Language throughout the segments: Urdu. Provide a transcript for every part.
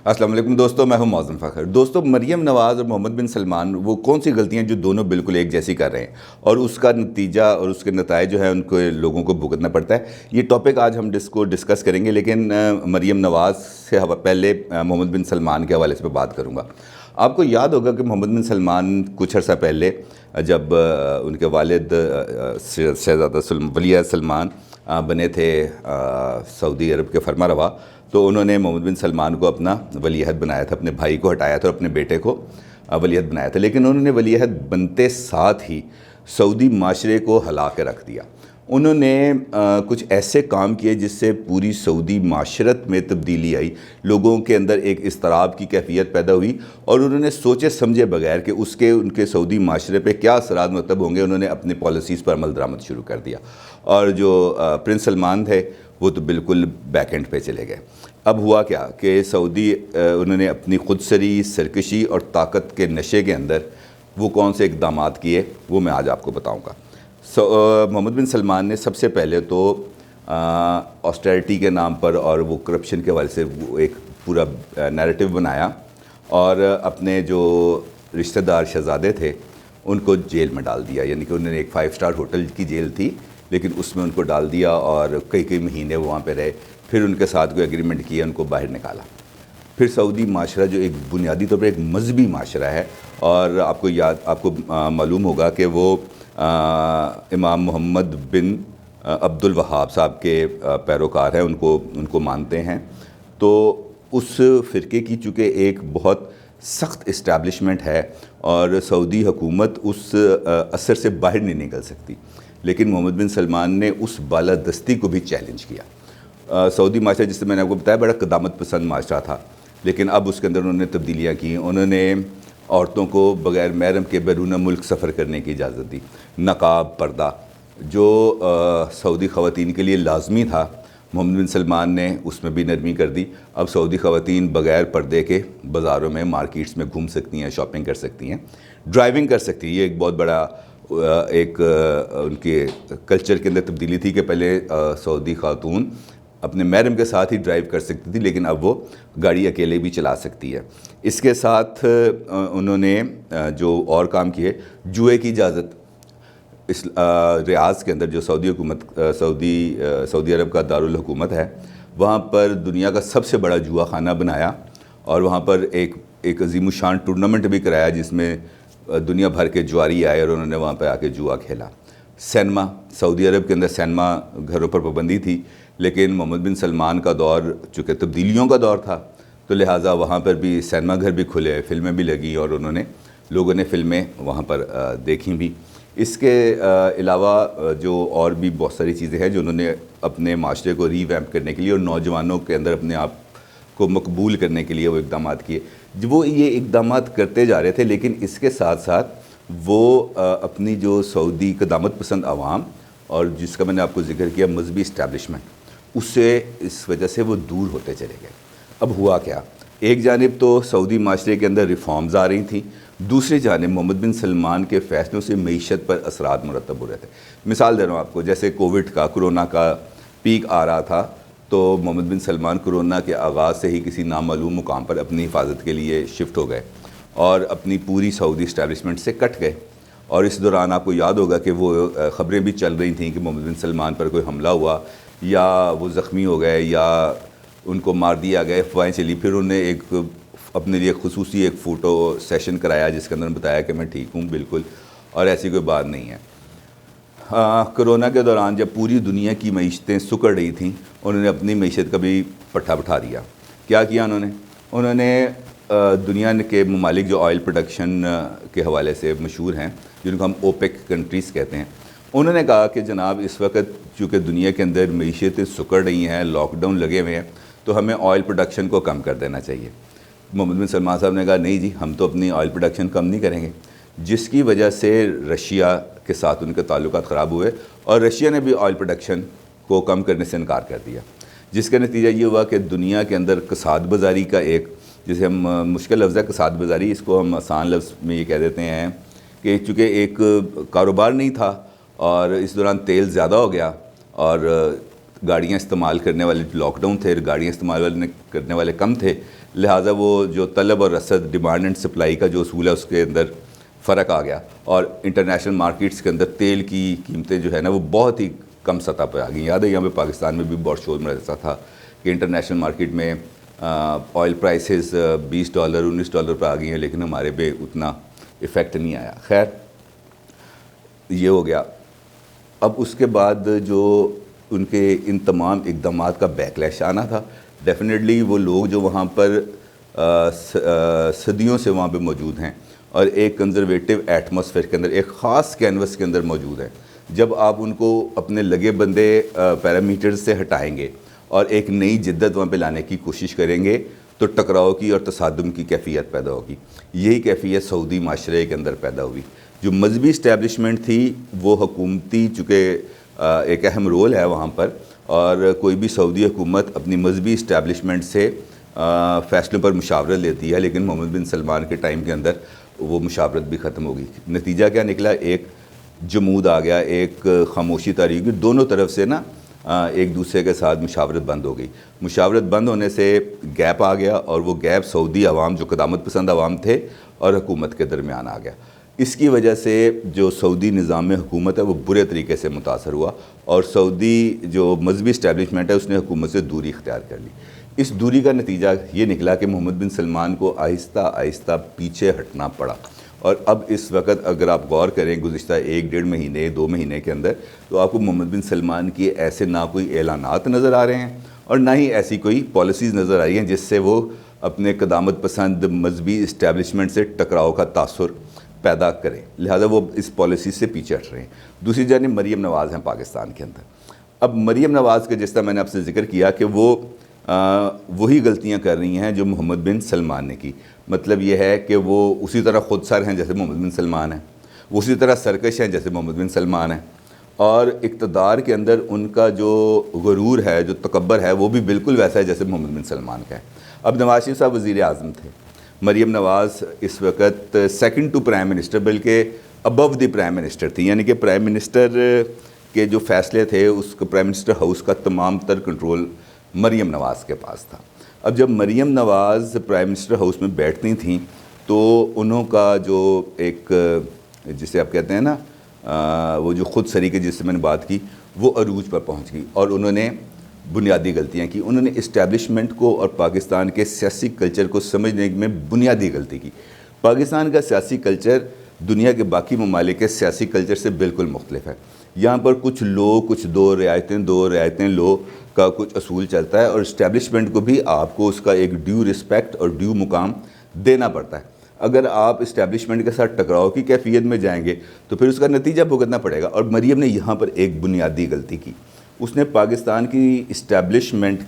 السلام علیکم دوستو، میں ہوں معظم فخر۔ دوستو، مریم نواز اور محمد بن سلمان وہ کون سی غلطیاں جو دونوں بالکل ایک جیسی کر رہے ہیں اور اس کا نتیجہ اور اس کے نتائج جو ہے ان کو لوگوں کو بھگتنا پڑتا ہے، یہ ٹاپک آج ہم ڈسکس کریں گے۔ لیکن مریم نواز سے پہلے محمد بن سلمان کے حوالے سے بات کروں گا۔ آپ کو یاد ہوگا کہ محمد بن سلمان کچھ عرصہ پہلے جب ان کے والد شہزادہ ولی عہد سلمان بنے تھے سعودی عرب کے فرما روا، تو انہوں نے محمد بن سلمان کو اپنا ولی عہد بنایا تھا، اپنے بھائی کو ہٹایا تھا اور اپنے بیٹے کو ولی عہد بنایا تھا۔ لیکن انہوں نے ولی عہد بنتے ساتھ ہی سعودی معاشرے کو ہلا کے رکھ دیا۔ انہوں نے کچھ ایسے کام کیے جس سے پوری سعودی معاشرت میں تبدیلی آئی، لوگوں کے اندر ایک اضطراب کی کیفیت پیدا ہوئی، اور انہوں نے سوچے سمجھے بغیر کہ ان کے سعودی معاشرے پہ کیا اثرات مرتب ہوں گے، انہوں نے اپنے پالیسیز پر عمل درآمد شروع کر دیا۔ اور جو پرنس سلمان تھے وہ تو بالکل بیک اینڈ پہ چلے گئے۔ اب ہوا کیا کہ انہوں نے اپنی خودسری، سرکشی اور طاقت کے نشے کے اندر وہ کون سے اقدامات کیے، وہ میں آج آپ کو بتاؤں گا۔ محمد بن سلمان نے سب سے پہلے تو آسٹریرٹی کے نام پر اور وہ کرپشن کے حوالے سے وہ ایک پورا نیریٹو بنایا، اور اپنے جو رشتہ دار شہزادے تھے ان کو جیل میں ڈال دیا۔ یعنی کہ انہوں نے ایک 5 اسٹار ہوٹل کی جیل تھی، لیکن اس میں ان کو ڈال دیا اور کئی مہینے وہ وہاں پہ رہے۔ پھر ان کے ساتھ کوئی ایگریمنٹ کیا، ان کو باہر نکالا۔ پھر سعودی معاشرہ جو ایک بنیادی طور پر ایک مذہبی معاشرہ ہے، اور آپ کو معلوم ہوگا کہ وہ امام محمد بن عبد الوہاب صاحب کے پیروکار ہیں، ان کو مانتے ہیں۔ تو اس فرقے کی چونکہ ایک بہت سخت اسٹیبلشمنٹ ہے اور سعودی حکومت اس اثر سے باہر نہیں نکل سکتی، لیکن محمد بن سلمان نے اس بالادستی کو بھی چیلنج کیا۔ سعودی معاشرہ، جس سے میں نے آپ کو بتایا، بڑا قدامت پسند معاشرہ تھا، لیکن اب اس کے اندر انہوں نے تبدیلیاں کی۔ انہوں نے عورتوں کو بغیر محرم کے بیرون ملک سفر کرنے کی اجازت دی۔ نقاب، پردہ جو سعودی خواتین کے لیے لازمی تھا، محمد بن سلمان نے اس میں بھی نرمی کر دی۔ اب سعودی خواتین بغیر پردے کے بازاروں میں، مارکیٹس میں گھوم سکتی ہیں، شاپنگ کر سکتی ہیں، ڈرائیونگ کر سکتی ہیں۔ یہ ایک بہت بڑا ایک ان کے کلچر کے اندر تبدیلی تھی کہ پہلے سعودی خاتون اپنے محرم کے ساتھ ہی ڈرائیو کر سکتی تھی، لیکن اب وہ گاڑی اکیلے بھی چلا سکتی ہے۔ اس کے ساتھ انہوں نے جو اور کام کیے، جوئے کی اجازت اس ریاض کے اندر، جو سعودی عرب کا دارالحکومت ہے، وہاں پر دنیا کا سب سے بڑا جوا خانہ بنایا، اور وہاں پر ایک عظیم الشان ٹورنامنٹ بھی کرایا جس میں دنیا بھر کے جواری آئے اور انہوں نے وہاں پہ آ کے جوا کھیلا۔ سینما، سعودی عرب کے اندر سینما گھروں پر پابندی تھی، لیکن محمد بن سلمان کا دور چونکہ تبدیلیوں کا دور تھا، تو لہٰذا وہاں پر بھی سینما گھر بھی کھلے، فلمیں بھی لگیں، اور لوگوں نے فلمیں وہاں پر دیکھیں بھی۔ اس کے علاوہ جو اور بھی بہت ساری چیزیں ہیں جو انہوں نے اپنے معاشرے کو ری ویمپ کرنے کے لیے اور نوجوانوں کے اندر اپنے آپ کو مقبول کرنے کے لیے وہ اقدامات کیے۔ وہ یہ اقدامات کرتے جا رہے تھے، لیکن اس کے ساتھ ساتھ وہ اپنی جو سعودی قدامت پسند عوام اور جس کا میں نے آپ کو ذکر کیا مذہبی اسٹیبلشمنٹ، اس وجہ سے وہ دور ہوتے چلے گئے۔ اب ہوا کیا، ایک جانب تو سعودی معاشرے کے اندر ریفارمز آ رہی تھیں، دوسری جانب محمد بن سلمان کے فیصلوں سے معیشت پر اثرات مرتب ہو رہے تھے۔ مثال دے رہا ہوں آپ کو، جیسے کرونا کا پیک آ رہا تھا، تو محمد بن سلمان کرونا کے آغاز سے ہی کسی نامعلوم مقام پر اپنی حفاظت کے لیے شفٹ ہو گئے اور اپنی پوری سعودی اسٹیبلشمنٹ سے کٹ گئے۔ اور اس دوران آپ کو یاد ہوگا کہ وہ خبریں بھی چل رہی تھیں کہ محمد بن سلمان پر کوئی حملہ ہوا، یا وہ زخمی ہو گئے، یا ان کو مار دیا گیا، افواہیں چلی۔ پھر انہوں نے اپنے لیے خصوصی ایک فوٹو سیشن کرایا جس کے اندر بتایا کہ میں ٹھیک ہوں بالکل، اور ایسی کوئی بات نہیں ہے۔ کرونا کے دوران جب پوری دنیا کی معیشتیں سکڑ رہی تھیں، انہوں نے اپنی معیشت کا بھی پٹھا بٹھا دیا۔ کیا کیا انہوں نے دنیا کے ممالک جو آئل پروڈکشن کے حوالے سے مشہور ہیں، جن کو ہم اوپیک کنٹریز کہتے ہیں، انہوں نے کہا کہ جناب اس وقت چونکہ دنیا کے اندر معیشتیں سکڑ رہی ہیں، لاک ڈاؤن لگے ہوئے ہیں، تو ہمیں آئل پروڈکشن کو کم کر دینا چاہیے۔ محمد بن سلمان صاحب نے کہا نہیں جی، ہم تو اپنی آئل پروڈکشن کم نہیں کریں گے، جس کی وجہ سے رشیا کے ساتھ ان کے تعلقات خراب ہوئے، اور رشیا نے بھی آئل پروڈکشن کو کم کرنے سے انکار کر دیا، جس کا نتیجہ یہ ہوا کہ دنیا کے اندر کساد بازاری کا ایک، جسے ہم مشکل لفظ ہے کساد بازاری، اس کو ہم آسان لفظ میں یہ کہہ دیتے ہیں کہ چونکہ ایک کاروبار نہیں تھا اور اس دوران تیل زیادہ ہو گیا اور گاڑیاں استعمال کرنے والے لاک ڈاؤن تھے، گاڑیاں استعمال کرنے والے کم تھے، لہٰذا وہ جو طلب اور رسد، ڈیمانڈ اینڈ سپلائی کا جو اصول ہے اس کے اندر فرق آ گیا، اور انٹرنیشنل مارکیٹس کے اندر تیل کی قیمتیں جو ہے نا وہ بہت ہی کم سطح پہ آ گئیں. یاد ہے یہاں پہ پاکستان میں بھی بہت شور میں رہتا تھا کہ انٹرنیشنل مارکیٹ میں آئل پرائسز $20 $19 پہ آ گئی ہیں، لیکن ہمارے پہ اتنا ایفیکٹ نہیں آیا. خیر یہ ہو گیا. اب اس کے بعد جو ان کے ان تمام اقدامات کا بیکلیش آنا تھا، ڈیفینیٹلی وہ لوگ جو وہاں پر صدیوں سے وہاں پہ موجود ہیں اور ایک کنزرویٹو ایٹماسفیئر کے اندر، ایک خاص کینوس کے اندر موجود ہیں، جب آپ ان کو اپنے لگے بندے پیرامیٹرز سے ہٹائیں گے اور ایک نئی جدت وہاں پہ لانے کی کوشش کریں گے تو ٹکراؤ کی اور تصادم کی کیفیت پیدا ہوگی. یہی کیفیت سعودی معاشرے کے اندر پیدا ہوئی. جو مذہبی اسٹیبلشمنٹ تھی وہ حکومتی، چونکہ ایک اہم رول ہے وہاں پر، اور کوئی بھی سعودی حکومت اپنی مذہبی اسٹیبلشمنٹ سے فیصلوں پر مشاورت لیتی ہے، لیکن محمد بن سلمان کے ٹائم کے اندر وہ مشاورت بھی ختم ہو گئی. نتیجہ کیا نکلا؟ ایک جمود آ گیا، ایک خاموشی تاریخ کی، دونوں طرف سے نا ایک دوسرے کے ساتھ مشاورت بند ہو گئی. مشاورت بند ہونے سے گیپ آ گیا، اور وہ گیپ سعودی عوام جو قدامت پسند عوام تھے اور حکومت کے درمیان آ گیا. اس کی وجہ سے جو سعودی نظام حکومت ہے وہ برے طریقے سے متاثر ہوا، اور سعودی جو مذہبی اسٹیبلشمنٹ ہے اس نے حکومت سے دوری اختیار کر لی. اس دوری کا نتیجہ یہ نکلا کہ محمد بن سلمان کو آہستہ آہستہ پیچھے ہٹنا پڑا. اور اب اس وقت اگر آپ غور کریں گزشتہ 1-1.5 مہینے 2 مہینے کے اندر، تو آپ کو محمد بن سلمان کی ایسے نہ کوئی اعلانات نظر آ رہے ہیں اور نہ ہی ایسی کوئی پالیسیز نظر آ رہی ہیں جس سے وہ اپنے قدامت پسند مذہبی اسٹیبلشمنٹ سے ٹکراؤ کا تاثر پیدا کریں. لہذا وہ اس پالیسی سے پیچھے ہٹ رہے ہیں. دوسری جانب مریم نواز ہیں پاکستان کے اندر. اب مریم نواز کا جس طرح میں نے آپ سے ذکر کیا کہ وہ وہی غلطیاں کر رہی ہیں جو محمد بن سلمان نے کی. مطلب یہ ہے کہ وہ اسی طرح خود سر ہیں جیسے محمد بن سلمان ہیں، وہ اسی طرح سرکش ہیں جیسے محمد بن سلمان ہیں، اور اقتدار کے اندر ان کا جو غرور ہے، جو تکبر ہے، وہ بھی بالکل ویسا ہے جیسے محمد بن سلمان کا ہے. اب نواز شریف صاحب وزیر اعظم تھے، مریم نواز اس وقت سیکنڈ ٹو پرائم منسٹر، بلکہ ابو دی پرائم منسٹر تھی. یعنی کہ پرائم منسٹر کے جو فیصلے تھے اس کو پرائم منسٹر ہاؤس کا تمام تر کنٹرول مریم نواز کے پاس تھا. اب جب Maryam Nawaz prime minister house میں بیٹھتی تھیں تو انہوں کا جو ایک جسے آپ کہتے ہیں نا وہ جو خود سری کے جس سے میں نے بات کی، وہ عروج پر پہنچ گئی، اور انہوں نے بنیادی غلطیاں کی. انہوں نے اسٹیبلشمنٹ کو اور پاکستان کے سیاسی کلچر کو سمجھنے میں بنیادی غلطی کی. پاکستان کا سیاسی کلچر دنیا کے باقی ممالک کے سیاسی کلچر سے بالکل مختلف ہے. یہاں پر کچھ لو، کچھ دو رعایتیں لو کا کچھ اصول چلتا ہے، اور اسٹیبلشمنٹ کو بھی آپ کو اس کا ایک ڈیو رسپیکٹ اور ڈیو مقام دینا پڑتا ہے. اگر آپ اسٹیبلشمنٹ کے ساتھ ٹکراؤ کی کیفیت میں جائیں گے تو پھر اس کا نتیجہ بھگتنا پڑے گا. اور مریم نے یہاں پر ایک بنیادی غلطی کی. اس نے پاکستان کی اسٹیبلشمنٹ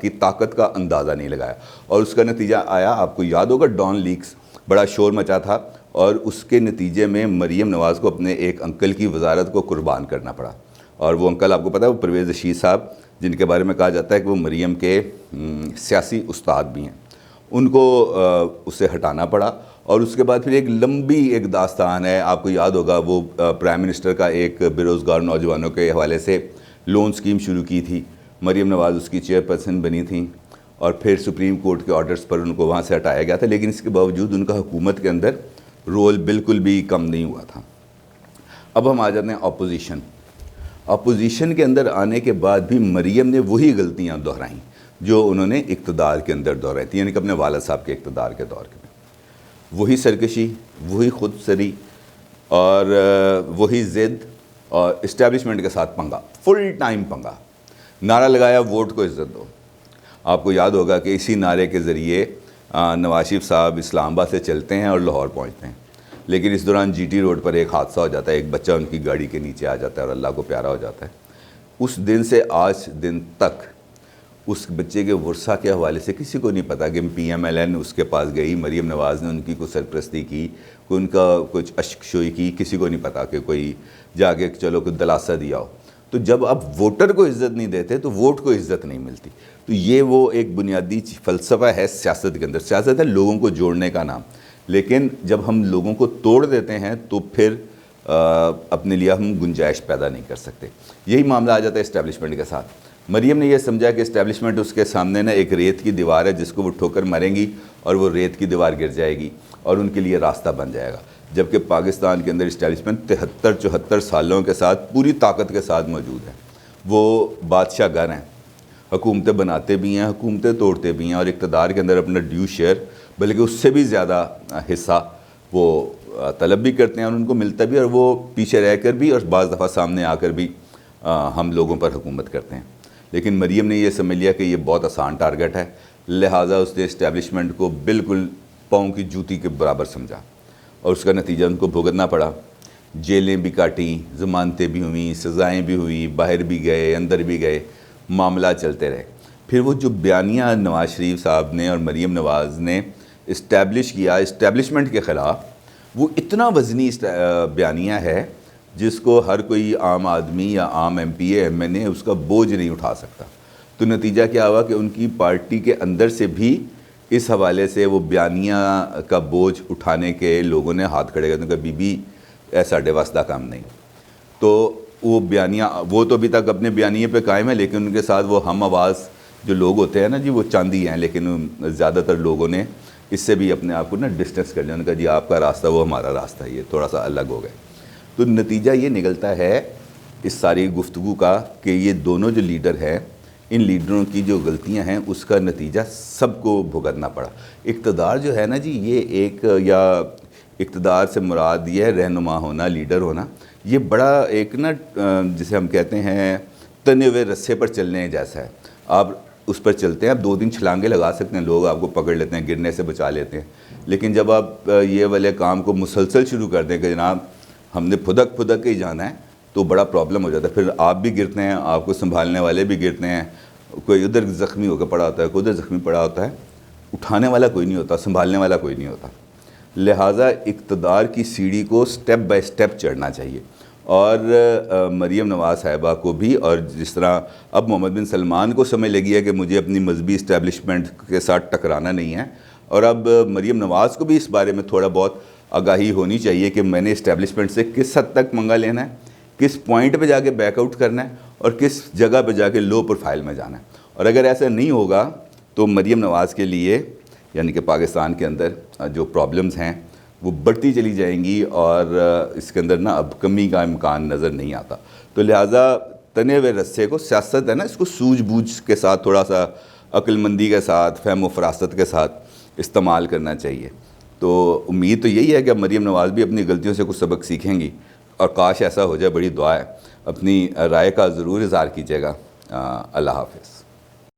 کی طاقت کا اندازہ نہیں لگایا، اور اس کا نتیجہ آیا. آپ کو یاد ہوگا ڈان لیکس بڑا شور مچا تھا، اور اس کے نتیجے میں مریم نواز کو اپنے ایک انکل کی وزارت کو قربان کرنا پڑا. اور وہ انکل آپ کو پتہ ہے وہ پرویز رشید صاحب، جن کے بارے میں کہا جاتا ہے کہ وہ مریم کے سیاسی استاد بھی ہیں، ان کو اسے ہٹانا پڑا. اور اس کے بعد پھر ایک لمبی ایک داستان ہے. آپ کو یاد ہوگا وہ پرائم منسٹر کا ایک بے روزگار نوجوانوں کے حوالے سے لون سکیم شروع کی تھی. مریم نواز اس کی چیئرپرسن بنی تھیں، اور پھر سپریم کورٹ کے آرڈرز پر ان کو وہاں سے ہٹایا گیا تھا. لیکن اس کے باوجود ان کا حکومت کے اندر رول بالکل بھی کم نہیں ہوا تھا. اب ہم آ جاتے ہیں اپوزیشن کے اندر آنے کے بعد بھی مریم نے وہی غلطیاں دہرائیں جو انہوں نے اقتدار کے اندر دہرائی تھیں، یعنی کہ اپنے والد صاحب کے اقتدار کے دور میں. وہی سرکشی، وہی خود سری، اور وہی ضد، اور اسٹیبلشمنٹ کے ساتھ پنگا، فل ٹائم پنگا. نعرہ لگایا ووٹ کو عزت دو. آپ کو یاد ہوگا کہ اسی نعرے کے ذریعے نواز شریف صاحب اسلام آباد سے چلتے ہیں اور لاہور پہنچتے ہیں. لیکن اس دوران جی ٹی روڈ پر ایک حادثہ ہو جاتا ہے، ایک بچہ ان کی گاڑی کے نیچے آ جاتا ہے اور اللہ کو پیارا ہو جاتا ہے. اس دن سے آج دن تک اس بچے کے ورثہ کے حوالے سے کسی کو نہیں پتا کہ پی ایم ایل این اس کے پاس گئی، مریم نواز نے ان کی کوئی سرپرستی کی، کوئی ان کا کچھ اشک شوئی کی، کسی کو نہیں پتا کہ کوئی جا کے چلو کوئی دلاسا دیا ہو. تو جب آپ ووٹر کو عزت نہیں دیتے تو ووٹ کو عزت نہیں ملتی. تو یہ وہ ایک بنیادی فلسفہ ہے سیاست کے اندر. سیاست ہے لوگوں کو جوڑنے کا نام، لیکن جب ہم لوگوں کو توڑ دیتے ہیں تو پھر اپنے لیے ہم گنجائش پیدا نہیں کر سکتے. یہی معاملہ آ جاتا ہے اسٹیبلشمنٹ کے ساتھ. مریم نے یہ سمجھا کہ اسٹیبلشمنٹ اس کے سامنے نا ایک ریت کی دیوار ہے جس کو وہ ٹھوکر ماریں گی اور وہ ریت کی دیوار گر جائے گی اور ان کے لیے راستہ بن جائے گا، جبکہ پاکستان کے اندر اسٹیبلشمنٹ 73-74 سالوں کے ساتھ پوری طاقت کے ساتھ موجود ہے۔ وہ بادشاہ گر ہیں، حکومتیں بناتے بھی ہیں، حکومتیں توڑتے بھی ہیں، اور اقتدار کے اندر اپنا ڈیو شیئر بلکہ اس سے بھی زیادہ حصہ وہ طلب بھی کرتے ہیں اور ان کو ملتا بھی، اور وہ پیچھے رہ کر بھی اور بعض دفعہ سامنے آ کر بھی ہم لوگوں پر حکومت کرتے ہیں۔ لیکن مریم نے یہ سمجھ لیا کہ یہ بہت آسان ٹارگٹ ہے، لہٰذا اس نے اسٹیبلشمنٹ کو بالکل پاؤں کی جوتی کے برابر سمجھا، اور اس کا نتیجہ ان کو بھگتنا پڑا۔ جیلیں بھی کاٹیں، ضمانتیں بھی ہوئیں، سزائیں بھی ہوئیں، باہر بھی گئے، اندر بھی گئے، معاملات چلتے رہے۔ پھر وہ جو بیانیہ نواز شریف صاحب نے اور مریم نواز نے اسٹیبلش کیا اسٹیبلشمنٹ کے خلاف، وہ اتنا وزنی بیانیہ ہے جس کو ہر کوئی عام آدمی یا عام M P A M N A اس کا بوجھ نہیں اٹھا سکتا۔ تو نتیجہ کیا ہوا کہ ان کی پارٹی کے اندر سے بھی اس حوالے سے وہ بیانیہ کا بوجھ اٹھانے کے لوگوں نے ہاتھ کھڑے کر دیا کہ بی بی اے ساڈے واسطہ کام نہیں۔ تو وہ بیانیہ، وہ تو ابھی تک اپنے بیانیے پہ قائم ہے، لیکن ان کے ساتھ وہ ہم آواز جو لوگ ہوتے ہیں نا جی، وہ چاندی ہیں، لیکن زیادہ تر لوگوں نے اس سے بھی اپنے آپ کو نا ڈسٹینس کر لیا، انہوں نے کہا جی آپ کا راستہ وہ ہمارا راستہ ہے، یہ تھوڑا سا الگ ہو گئے۔ تو نتیجہ یہ نکلتا ہے اس ساری گفتگو کا کہ یہ دونوں جو لیڈر ہیں، ان لیڈروں کی جو غلطیاں ہیں اس کا نتیجہ سب کو بھگتنا پڑا۔ اقتدار جو ہے نا جی، یہ ایک، یا اقتدار سے مراد یہ ہے رہنما ہونا، لیڈر ہونا، یہ بڑا ایک نا جسے ہم کہتے ہیں تنے ہوئے رسے پر چلنے جیسا ہے۔ آپ اس پر چلتے ہیں، آپ 2 دن چھلانگیں لگا سکتے ہیں، لوگ آپ کو پکڑ لیتے ہیں، گرنے سے بچا لیتے ہیں، لیکن جب آپ یہ والے کام کو مسلسل شروع کر دیں کہ جناب ہم نے پھدک کے ہی جانا ہے، تو بڑا پرابلم ہو جاتا ہے۔ پھر آپ بھی گرتے ہیں، آپ کو سنبھالنے والے بھی گرتے ہیں، کوئی ادھر زخمی ہو کے پڑا ہوتا ہے، کوئی ادھر زخمی پڑا ہوتا ہے، اٹھانے والا کوئی نہیں ہوتا، سنبھالنے والا کوئی نہیں ہوتا۔ لہٰذا اقتدار کی سیڑھی کو سٹیپ بائی سٹیپ چڑھنا چاہیے، اور مریم نواز صاحبہ کو بھی، اور جس طرح اب محمد بن سلمان کو سمجھ لگی ہے کہ مجھے اپنی مذہبی اسٹیبلشمنٹ کے ساتھ ٹکرانا نہیں ہے، اور اب مریم نواز کو بھی اس بارے میں تھوڑا بہت آگاہی ہونی چاہیے کہ میں نے اسٹیبلشمنٹ سے کس حد تک منگا لینا ہے، کس پوائنٹ پہ جا کے بیک آؤٹ کرنا ہے، اور کس جگہ پہ جا کے لو پروفائل میں جانا ہے۔ اور اگر ایسا نہیں ہوگا تو مریم نواز کے لیے، یعنی کہ پاکستان کے اندر جو پرابلمز ہیں وہ بڑھتی چلی جائیں گی، اور اس کے اندر نا اب کمی کا امکان نظر نہیں آتا۔ تو لہٰذا تنے ہوئے رسے کو، سیاست ہے نا، اس کو سوجھ بوجھ کے ساتھ، تھوڑا سا عقل مندی کے ساتھ، فہم و فراست کے ساتھ استعمال کرنا چاہیے۔ تو امید تو یہی ہے کہ اب مریم نواز بھی اپنی غلطیوں سے کچھ سبق سیکھیں گی، اور کاش ایسا ہو جائے، بڑی دعا ہے۔ اپنی رائے کا ضرور اظہار کیجیے گا۔ اللہ حافظ۔